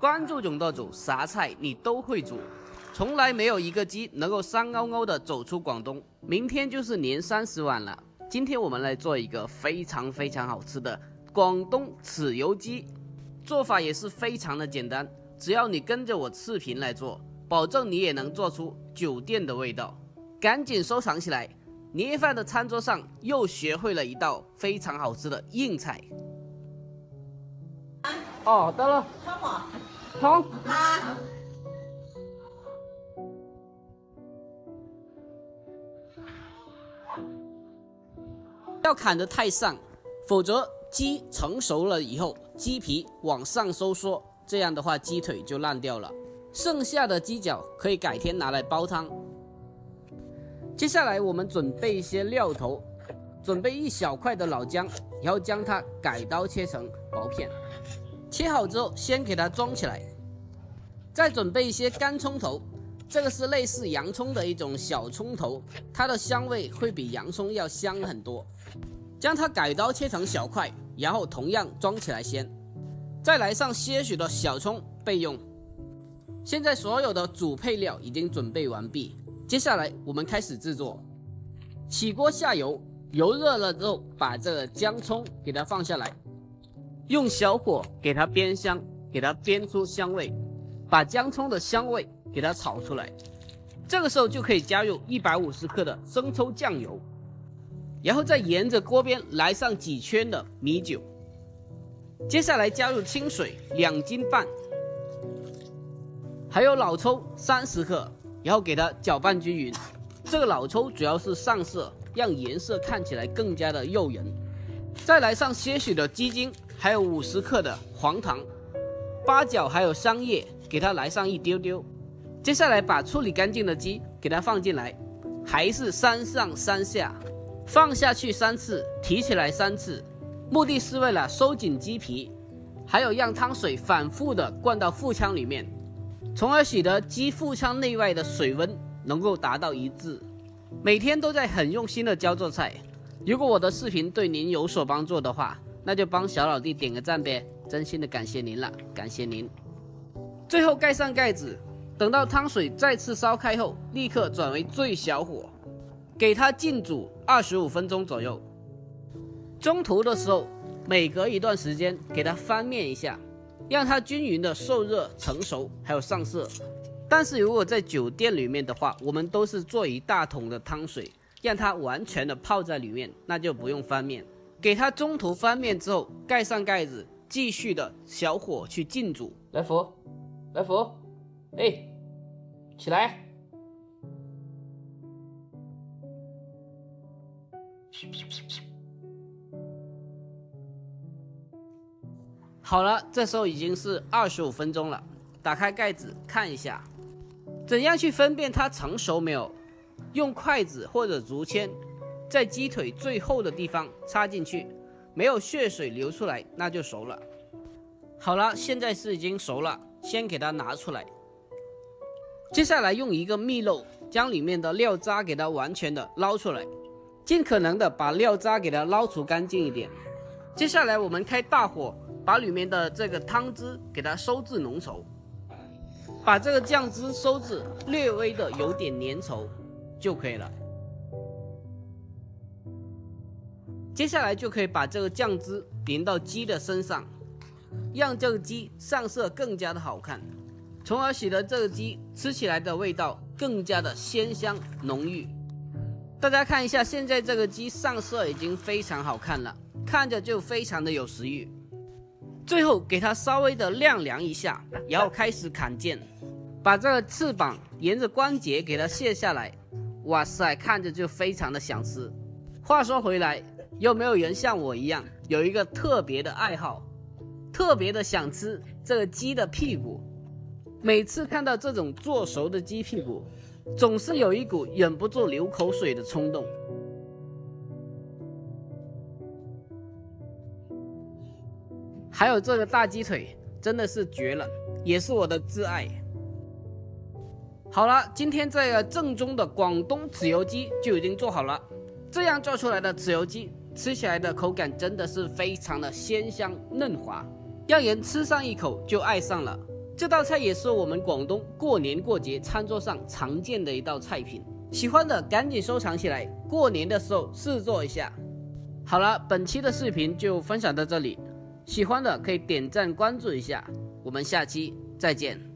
关注囧道主，啥菜你都会煮，从来没有一个鸡能够山凹凹的走出广东。明天就是年30晚了，今天我们来做一个非常好吃的广东豉油鸡，做法也是非常的简单，只要你跟着我视频来做，保证你也能做出酒店的味道。赶紧收藏起来，年夜饭的餐桌上又学会了一道非常好吃的硬菜。哦，得了，葱啊，要砍得太上，否则鸡成熟了以后，鸡皮往上收缩，这样的话鸡腿就烂掉了。剩下的鸡脚可以改天拿来煲汤。接下来我们准备一些料头，准备1小块的老姜，然后将它改刀切成薄片。切好之后，先给它装起来。再准备一些干葱头，这个是类似洋葱的一种小葱头，它的香味会比洋葱要香很多。将它改刀切成小块，然后同样装起来先。再来上些许的小葱备用。现在所有的主配料已经准备完毕，接下来我们开始制作。起锅下油，油热了之后，把这个姜葱给它放下来。用小火给它煸香，给它煸出香味，把姜葱的香味给它炒出来。这个时候就可以加入150克的生抽酱油，然后再沿着锅边来上几圈的米酒。接下来加入清水2斤半，还有老抽30克，然后给它搅拌均匀。这个老抽主要是上色，让颜色看起来更加的诱人。再来上些许的鸡精，还有50克的黄糖、八角还有香叶，给它来上一丢丢。接下来把处理干净的鸡给它放进来，还是3上3下，放下去3次，提起来3次，目的是为了收紧鸡皮，还有让汤水反复的灌到腹腔里面，从而使得鸡腹腔内外的水温能够达到一致。每天都在很用心的教做菜，如果我的视频对您有所帮助的话，那就帮小老弟点个赞呗，真心的感谢您了，感谢您。最后盖上盖子，等到汤水再次烧开后，立刻转为最小火，给它浸煮25分钟左右。中途的时候，每隔一段时间给它翻面一下，让它均匀的受热成熟还有上色。但是如果在酒店里面的话，我们都是做一大桶的汤水，让它完全的泡在里面，那就不用翻面。给它中途翻面之后，盖上盖子，继续的小火去浸煮。来福，来福，哎，起来！好了，这时候已经是25分钟了，打开盖子看一下，怎样去分辨它成熟没有？用筷子或者竹签在鸡腿最后的地方插进去，没有血水流出来，那就熟了。好了，现在是已经熟了，先给它拿出来。接下来用一个蜜漏将里面的料渣给它完全的捞出来，尽可能的把料渣给它捞除干净一点。接下来我们开大火，把里面的这个汤汁给它收至浓稠，把这个酱汁收至略微的有点粘稠就可以了。接下来就可以把这个酱汁淋到鸡的身上，让这个鸡上色更加的好看，从而使得这个鸡吃起来的味道更加的鲜香浓郁。大家看一下，现在这个鸡上色已经非常好看了，看着就非常的有食欲。最后给它稍微的晾凉一下，然后开始砍件，把这个翅膀沿着关节给它卸下来。哇塞，看着就非常的想吃。话说回来，有没有人像我一样有一个特别的爱好，特别的想吃这个鸡的屁股？每次看到这种做熟的鸡屁股，总是有一股忍不住流口水的冲动。还有这个大鸡腿真的是绝了，也是我的挚爱。好了，今天这个正宗的广东豉油鸡就已经做好了。这样做出来的豉油鸡吃起来的口感真的是非常的鲜香嫩滑，让人吃上一口就爱上了。这道菜也是我们广东过年过节餐桌上常见的一道菜品，喜欢的赶紧收藏起来，过年的时候试做一下。好了，本期的视频就分享到这里，喜欢的可以点赞关注一下，我们下期再见。